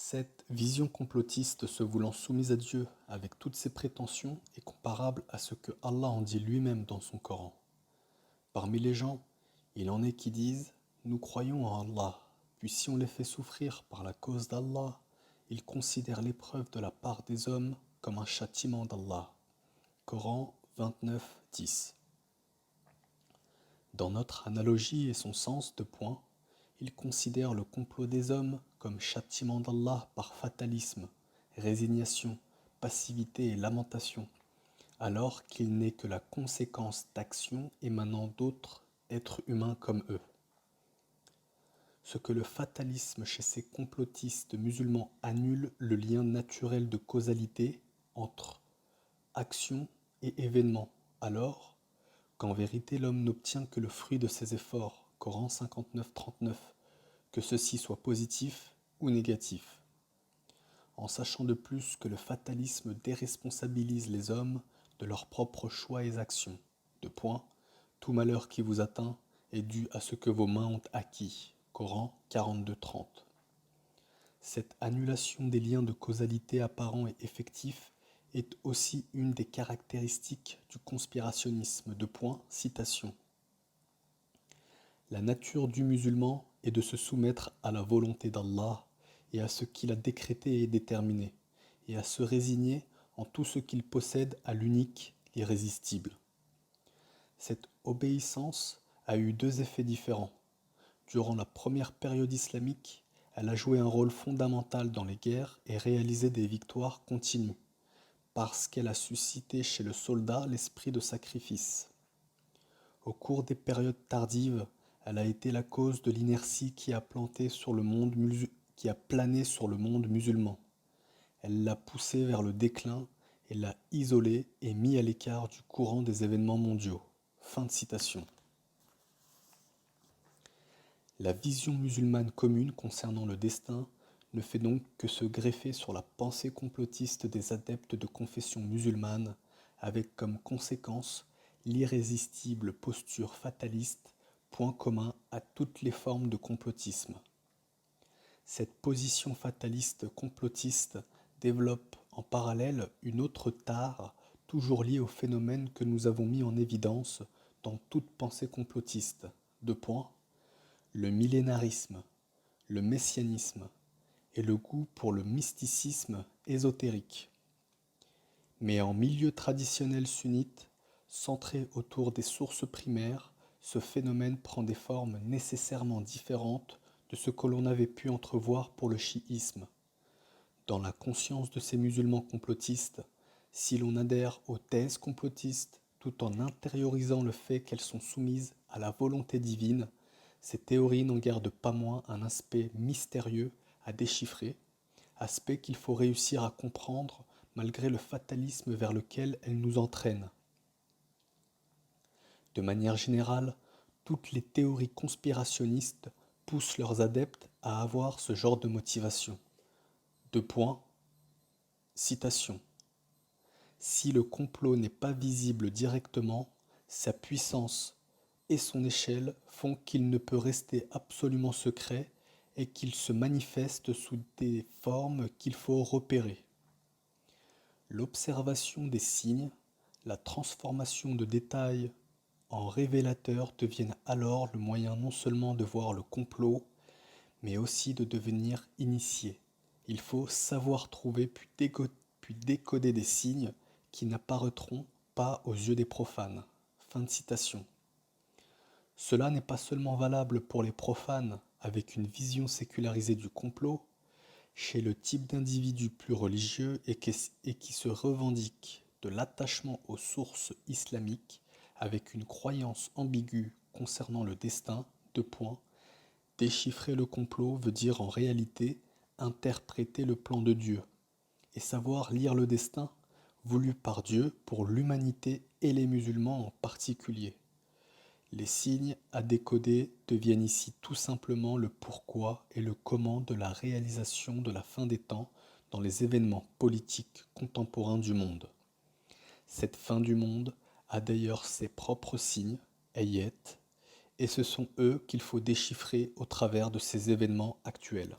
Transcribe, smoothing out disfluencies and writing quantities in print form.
Cette vision complotiste se voulant soumise à Dieu avec toutes ses prétentions est comparable à ce que Allah en dit lui-même dans son Coran. Parmi les gens, il en est qui disent « Nous croyons en Allah, puis si on les fait souffrir par la cause d'Allah, ils considèrent l'épreuve de la part des hommes comme un châtiment d'Allah. » Coran 29, 10. Dans notre analogie et son sens de point, il considère le complot des hommes comme châtiment d'Allah par fatalisme, résignation, passivité et lamentation, alors qu'il n'est que la conséquence d'actions émanant d'autres êtres humains comme eux. Ce que le fatalisme chez ces complotistes musulmans annule le lien naturel de causalité entre action et événement, alors qu'en vérité l'homme n'obtient que le fruit de ses efforts, Coran 59-39, que ceci soit positif ou négatif. En sachant de plus que le fatalisme déresponsabilise les hommes de leurs propres choix et actions. Tout malheur qui vous atteint est dû à ce que vos mains ont acquis. Coran 42-30. Cette annulation des liens de causalité apparents et effectifs est aussi une des caractéristiques du conspirationnisme. Citation. La nature du musulman est de se soumettre à la volonté d'Allah et à ce qu'il a décrété et déterminé, et à se résigner en tout ce qu'il possède à l'unique, l'irrésistible. Cette obéissance a eu deux effets différents. Durant la première période islamique, elle a joué un rôle fondamental dans les guerres et réalisé des victoires continues, parce qu'elle a suscité chez le soldat l'esprit de sacrifice. Au cours des périodes tardives, elle a été la cause de l'inertie qui a plané sur le monde musulman. Elle l'a poussé vers le déclin et l'a isolé et mis à l'écart du courant des événements mondiaux. Fin de citation. La vision musulmane commune concernant le destin ne fait donc que se greffer sur la pensée complotiste des adeptes de confession musulmane, avec comme conséquence l'irrésistible posture fataliste, point commun à toutes les formes de complotisme. Cette position fataliste complotiste développe en parallèle une autre tare toujours liée au phénomène que nous avons mis en évidence dans toute pensée complotiste. Le millénarisme, le messianisme et le goût pour le mysticisme ésotérique. Mais en milieu traditionnel sunnite, centré autour des sources primaires, ce phénomène prend des formes nécessairement différentes de ce que l'on avait pu entrevoir pour le chiisme. Dans la conscience de ces musulmans complotistes, si l'on adhère aux thèses complotistes tout en intériorisant le fait qu'elles sont soumises à la volonté divine, ces théories n'en gardent pas moins un aspect mystérieux à déchiffrer, aspect qu'il faut réussir à comprendre malgré le fatalisme vers lequel elles nous entraînent. De manière générale, toutes les théories conspirationnistes poussent leurs adeptes à avoir ce genre de motivation. Citation. Si le complot n'est pas visible directement, sa puissance et son échelle font qu'il ne peut rester absolument secret et qu'il se manifeste sous des formes qu'il faut repérer. L'observation des signes, la transformation de détails en révélateurs deviennent alors le moyen non seulement de voir le complot, mais aussi de devenir initié. Il faut savoir trouver puis décoder des signes qui n'apparaîtront pas aux yeux des profanes. Fin de citation. Cela n'est pas seulement valable pour les profanes avec une vision sécularisée du complot, chez le type d'individu plus religieux et qui se revendique de l'attachement aux sources islamiques avec une croyance ambiguë concernant le destin. Déchiffrer le complot veut dire en réalité interpréter le plan de Dieu et savoir lire le destin voulu par Dieu pour l'humanité et les musulmans en particulier. Les signes à décoder deviennent ici tout simplement le pourquoi et le comment de la réalisation de la fin des temps dans les événements politiques contemporains du monde. Cette fin du monde a d'ailleurs ses propres signes, ayet, et ce sont eux qu'il faut déchiffrer au travers de ces événements actuels.